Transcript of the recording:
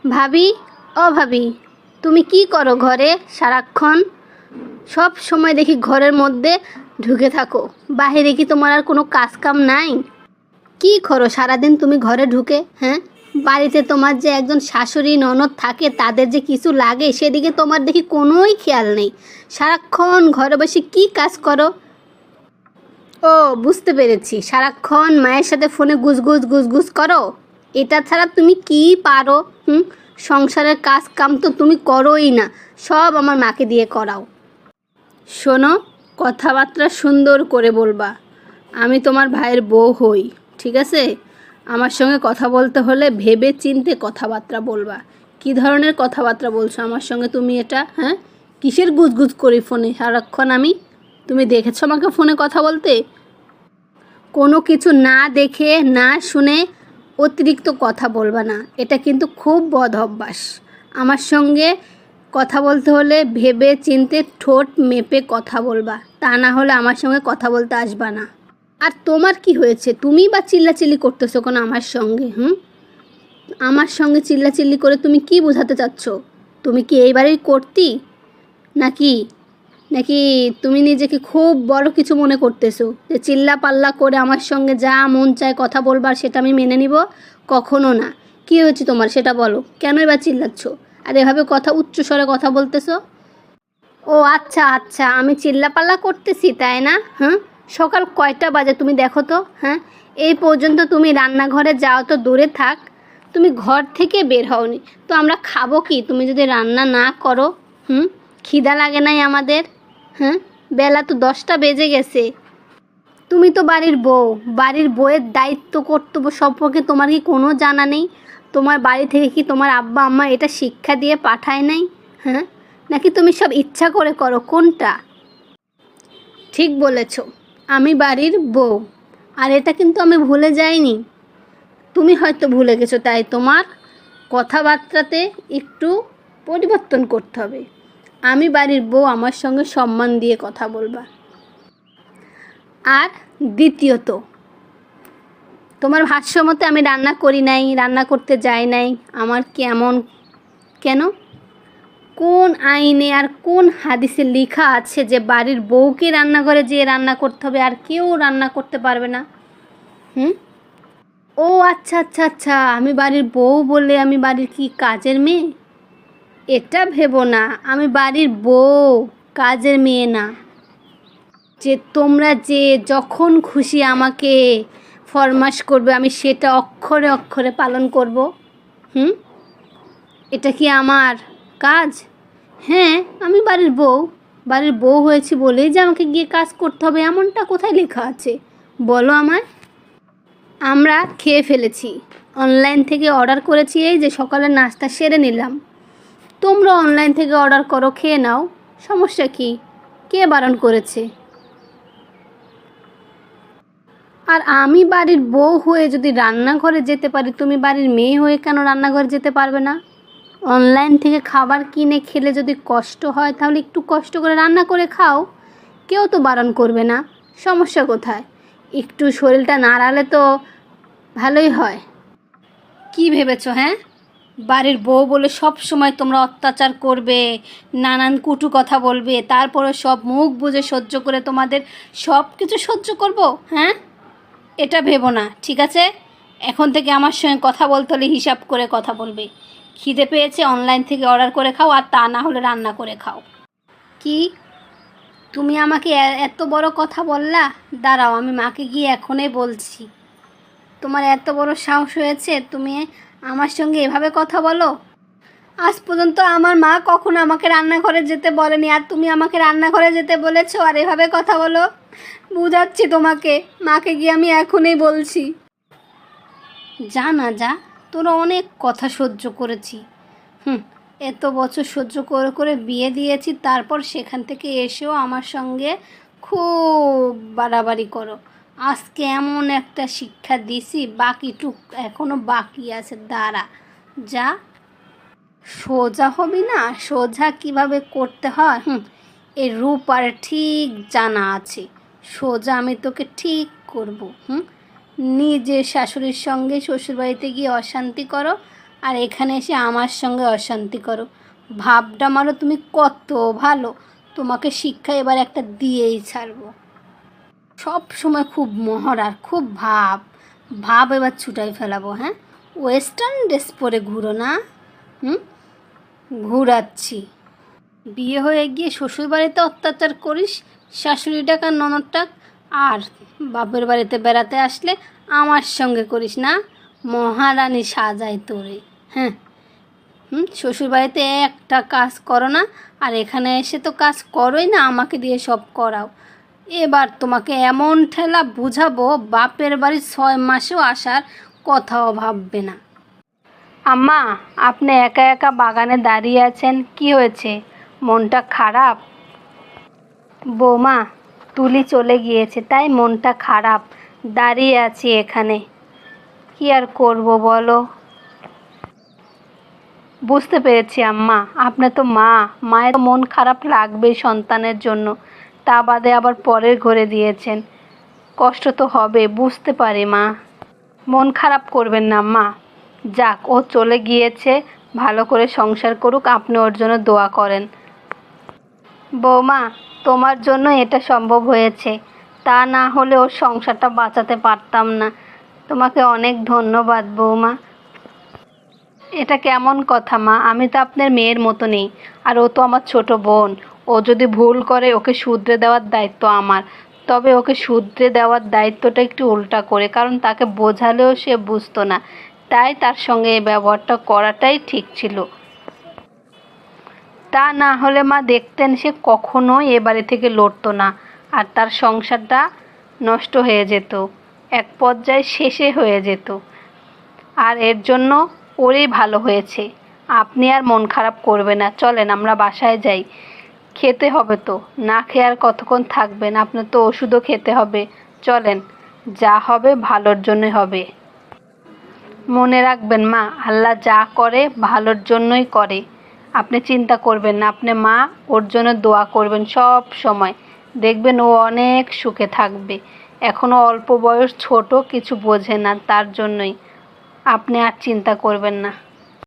ভাবি, ও ভাবি, তুমি কি করো ঘরে সারাক্ষণ? সব সময় দেখি ঘরের মধ্যে ঢুকে থাকো। বাইরে কি তোমার আর কোনো কাজ কাম নাই? কি করো সারাদিন তুমি ঘরে ঢুকে? হ্যাঁ, বাড়িতে তোমার যে একজন শাশুড়ি ননদ থাকে, তাদের যে কিছু লাগে সেদিকে তোমার দেখি কোনোই খেয়াল নেই। সারাক্ষণ ঘরে বসে কি কাজ করো? ও, বুঝতে পেরেছি, সারাক্ষণ মায়ের সাথে ফোনে গুজগুজ গুজগুজ করো। এটা ছাড়া তুমি কি পারো? সংসারের কাজ কাম তো তুমি করোই না, সব আমার মাকে দিয়ে করাও। শোনো, কথাবার্তা সুন্দর করে বলবা। আমি তোমার ভাইয়ের বউ হই, ঠিক আছে? আমার সঙ্গে কথা বলতে হলে ভেবে চিন্তে কথাবার্তা বলবা। কি ধরনের কথাবার্তা বলছো আমার সঙ্গে তুমি এটা? হ্যাঁ, কিসের গুজগুজ করি ফোনে সারাক্ষণ আমি? তুমি দেখেছো আমাকে ফোনে কথা বলতে? কোনো কিছু না দেখে না শুনে অতিরিক্ত কথা বলবা না, এটা কিন্তু খুব বদ অভ্যাস। আমার সঙ্গে কথা বলতে হলে ভেবে চিন্তে ঠোঁট মেপে কথা বলবা, তা না হলে আমার সঙ্গে কথা বলতে আসবা না। আর তোমার কি হয়েছে? তুমি বা চিল্লাচিল্লি করতেছো কেন আমার সঙ্গে? আমার সঙ্গে চিল্লাচিল্লি করে তুমি কি বোঝাতে চাচ্ছ? তুমি কি এই বাড়ির কর্ত্রী নাকি? নাকি তুমি নিজেকে খুব বড় কিছু মনে করতেছো যে চিল্লা পাল্লা করে আমার সঙ্গে যা মন চায় কথা বলবার সেটা আমি মেনে নিব? কখনো না। কি হয়েছে তোমার সেটা বলো, কেনই বা চিল্লাচ্ছ আর এভাবে কথা উচ্চস্বরে কথা বলতেছো? ও আচ্ছা আচ্ছা, আমি চিল্লাপাল্লা করতেছি তাই না? সকাল কয়টা বাজে তুমি দেখো তো? এই পর্যন্ত তুমি রান্নাঘরে যাও তো দূরে থাক, তুমি ঘর থেকে বের হওনি তো আমরা খাবো কি তুমি যদি রান্না না করো? খিদা লাগে নাই আমাদের? হ্যাঁ, বেলা তো 10টা বেজে গেছে। তুমি তো বাড়ির বউ, বাড়ির বউয়ের দায়িত্ব কর্তব্য সম্পর্কে তোমার কি কোনো জানা নেই? তোমার বাড়ি থেকে কি তোমার আব্বা আম্মা এটা শিক্ষা দিয়ে পাঠায় নাই? হ্যাঁ, নাকি তুমি সব ইচ্ছা করে করো? কোনটা? ঠিক বলেছ, আমি বাড়ির বউ, আর এটা কিন্তু আমি ভুলে যাইনি। তুমি হয়তো ভুলে গেছো, তাই তোমার কথাবার্তাতে একটু পরিবর্তন করতে হবে। আমি বাড়ির বউ, আমার সঙ্গে সম্মান দিয়ে কথা বলবা। আর দ্বিতীয়ত, তোমার ভাষ্য মতে আমি রান্না করি নাই, রান্না করতে যাই নাই। আমার কেমন কেন? কোন আইনে আর কোন হাদিসে লেখা আছে যে বাড়ির বউকে রান্নাঘরে যেয়ে রান্না করতে হবে আর কেউ রান্না করতে পারবে না? ও আচ্ছা আচ্ছা আচ্ছা, আমি বাড়ির বউ বলে আমি বাড়ির কি কাজের মেয়ে? এটা ভেবো না, আমি বাড়ির বউ, কাজের মেয়ে না। যে তোমরা যে যখন খুশি আমাকে ফরমাশ করবে আমি সেটা অক্ষরে অক্ষরে পালন করব। এটা কি আমার কাজ? হ্যাঁ, আমি বাড়ির বউ, বাড়ির বউ হয়েছি বলেই যে আমাকে গিয়ে কাজ করতে হবে এমনটা কোথায় লেখা আছে বলো আমায়? আমরা খেয়ে ফেলেছি, অনলাইন থেকে অর্ডার করেছি, এই যে সকালের নাস্তা সেরে নিলাম। তোমরা অনলাইন থেকে অর্ডার করো, খেয়ে নাও, সমস্যা কি? কে বারণ করেছে? আর আমি বাড়ির বউ হয়ে যদি রান্নাঘরে যেতে পারি, তুমি বাড়ির মেয়ে হয়ে কেন রান্নাঘরে যেতে পারবে না? অনলাইন থেকে খাবার কিনে খেলে যদি কষ্ট হয় তাহলে একটু কষ্ট করে রান্না করে খাও, কেউ তো বারণ করবে না। সমস্যা কোথায়? একটু শরীরটা নাড়ালে তো ভালোই হয়। কি ভেবেছো? হ্যাঁ, বাড়ির বউ বলে সব সময় তোমরা অত্যাচার করবে, নানান কুটু কথা বলবে, তারপরে সব মুখ বুজে সহ্য করে তোমাদের সব কিছু সহ্য করব? হ্যাঁ, এটা ভেবো না, ঠিক আছে? এখন থেকে আমার সঙ্গে কথা বলতে হলে হিসাব করে কথা বলবে। খিদে পেয়েছে অনলাইন থেকে অর্ডার করে খাও, আর তা না হলে রান্না করে খাও। কি, তুমি আমাকে এত বড় কথা বললা? দাঁড়াও, আমি মাকে গিয়ে এখনই বলছি। তোমার এত বড় সাহস হয়েছে তুমি আমার সঙ্গে এভাবে কথা বলো? আজ পর্যন্ত আমার মা কখনো আমাকে রান্নাঘরে যেতে বলেনি, আর তুমি আমাকে রান্নাঘরে যেতে বলেছো আর এভাবে কথা বলো? বুঝাচ্ছি তোমাকে, মাকে গিয়ে আমি এখনই বলছি। যা না যা, তোরা অনেক কথা সহ্য করেছি। এত বছর সহ্য করে করে বিয়ে দিয়েছি, তারপর সেখান থেকে এসেও আমার সঙ্গে খুব বাড়াবাড়ি করো। আজকে এমন একটা শিক্ষা দিছি, বাকিটুক এখনও বাকি আছে, দাঁড়া। যা, সোজা হবি না, সোজা কিভাবে করতে হয় এই রূপার ঠিক জানা আছে। সোজা আমি তোকে ঠিক করব। নিজের শাশুড়ির সঙ্গে শ্বশুরবাড়িতে গিয়ে অশান্তি করো, আর এখানে এসে আমার সঙ্গে অশান্তি করো। ভাবটা মারো তুমি কত ভালো, তোমাকে শিক্ষা এবার একটা দিয়েই ছাড়বো। সব সময় খুব মহড়ার, খুব ভাব ভাব, এবার ছুটাই ফেলাবো। হ্যাঁ, ওয়েস্টার্ন ড্রেস পরে ঘুরো না। হুম, ঘুরাচ্ছি। বিয়ে হয়ে গিয়ে শ্বশুরবাড়িতে অত্যাচার করিস, শাশুড়িটাক আর ননদটাক, আর বাপের বাড়িতে বেড়াতে আসলে আমার সঙ্গে করিস না। মহারানী সাজাই তোরে। হ্যাঁ, শ্বশুরবাড়িতে একটা কাজ করো না, আর এখানে এসে তো কাজ করোই না, আমাকে দিয়ে সব করাও। এবার তোমাকে এমন ঠেলা বুঝাবো, বাপের বাড়ি 6 মাসেও আসার কথাও ভাববে না। আম্মা, আপনি একা একা বাগানে দাঁড়িয়ে আছেন, কি হয়েছে? মনটা খারাপ? বৌমা, তুলি চলে গিয়েছে তাই মনটা খারাপ, দাঁড়িয়ে আছি এখানে। কি আর করব বলো? বুঝতে পেরেছি আম্মা, আপনি তো মা, মায়ের তো মন খারাপ লাগবেই সন্তানের জন্য, তা বাদে আবার পরের ঘরে দিয়েছেন, কষ্ট তো হবে, বুঝতে পারি মা। মন খারাপ করবেন না আম্মা, যাক ও চলে গিয়েছে, ভালো করে সংসার করুক, আপনি ওর জন্য দোয়া করেন। বৌমা, তোমার জন্য এটা সম্ভব হয়েছে, তা না হলে ওর সংসারটা বাঁচাতে পারতাম না। তোমাকে অনেক ধন্যবাদ বৌমা। এটা কেমন কথা মা? আমি তো আপনার মেয়ের মতো নেই, আর ও তো আমার ছোট বোন। ও যদি ভুল করে ওকে শুধরে দেওয়ার দায়িত্ব আমার, তবে ওকে শুধরে দেওয়ার দায়িত্বটা একটু উল্টা করে, কারণ তাকে বোঝালেও সে বুঝতো না, তাই তার সঙ্গে এই ব্যবহারটা করাটাই ঠিক ছিল। তা না হলে মা দেখতেন সে কখনোই এ বাড়ি থেকে লড়তো না, আর তার সংসারটা নষ্ট হয়ে যেত, এক পর্যায়ে শেষে হয়ে যেত। আর এর জন্য ওরই ভালো হয়েছে। আপনি আর মন খারাপ করবেন না, চলেন আমরা বাসায় যাই। খেতে হবে তো, না খেয়ে আর কতক্ষণ থাকবেন? আপনার তো ওষুধও খেতে হবে। চলেন, যা হবে ভালোর জন্য হবে। মনে রাখবেন মা, আল্লাহ যা করে ভালোর জন্যই করে। আপনি চিন্তা করবেন না, আপনি মা, ওর জন্য দোয়া করবেন সব সময়, দেখবেন ও অনেক সুখে থাকবে। এখনও অল্প বয়স, ছোট, কিছু বোঝে না, তার জন্যই। আপনি আর চিন্তা করবেন না।